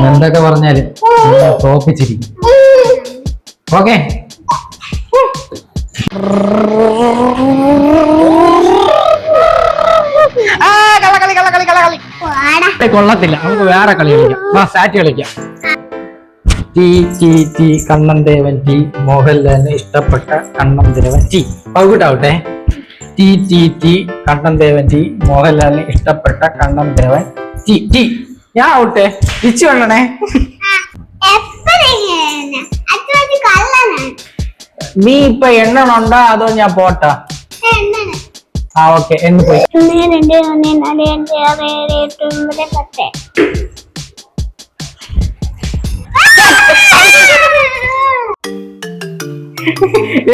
എന്തൊക്കെ പറഞ്ഞാലും തോപ്പിച്ചിരിക്കും. ഓക്കെ, കൊള്ളത്തില്ല. നമുക്ക് വേറെ കളി കളിക്കാം. സാറ്റ് കളിക്കാം. Tea tea tea Kannan Devan tea മോഹൻലാലിന് ഇഷ്ടപ്പെട്ട കണ്ണൻ ദേവൻ ടി. പകുട്ടാവട്ടെ. Tea tea tea Kannan Devan tea മോഹൻലാലിന് ഇഷ്ടപ്പെട്ട കണ്ണൻ ദേവൻ ടി ടി. ഞാൻ ആവട്ടെ. തിരിച്ചു കൊള്ളണേ. നീ ഇപ്പൊ എണ്ണണുണ്ടോ അതോ ഞാൻ പോട്ടാ? ആ ഓക്കെ, എന്ന് പോയി. 1 2 3 4 5 6 7 8 9 10.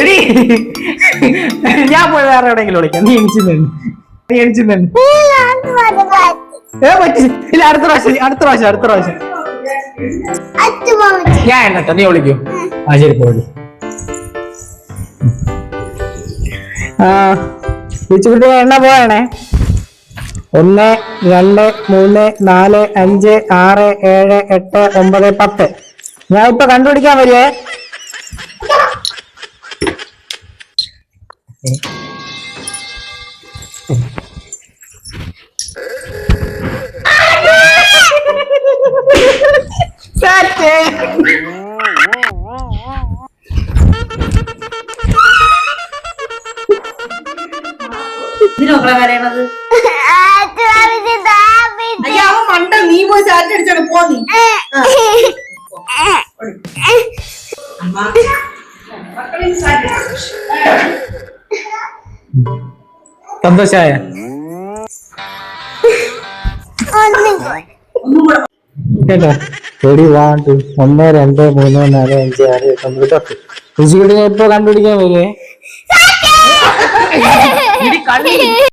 എടി, ഞാൻ പോയി വേറെ എവിടെയെങ്കിലും വിളിക്കാം. നീ എണിച്ചു നിന്ന്. ഇല്ല, അടുത്ത പ്രാവശ്യം ഞാൻ എണ്ണട്ടോ, നീ വിളിക്കൂ. ആ ശരി, പോയി. തിരിച്ചുകുട്ടി എണ്ണ പോയാണേ. 1 2 3 4 5 6 7 8 9 10. ഞാൻ ഇപ്പൊ കണ്ടുപിടിക്കാൻ വരുവേ. മണ്ട, നീ പോയി സാറ്റ് അടിച്ചാണ് പോ. നീ സന്തോഷായ? കേട്ടോ? 1 2 3 4 5 6 7 8 9 10. രുചിയുടെ ഇപ്പൊ കണ്ടുപിടിക്കാൻ വരുവേ.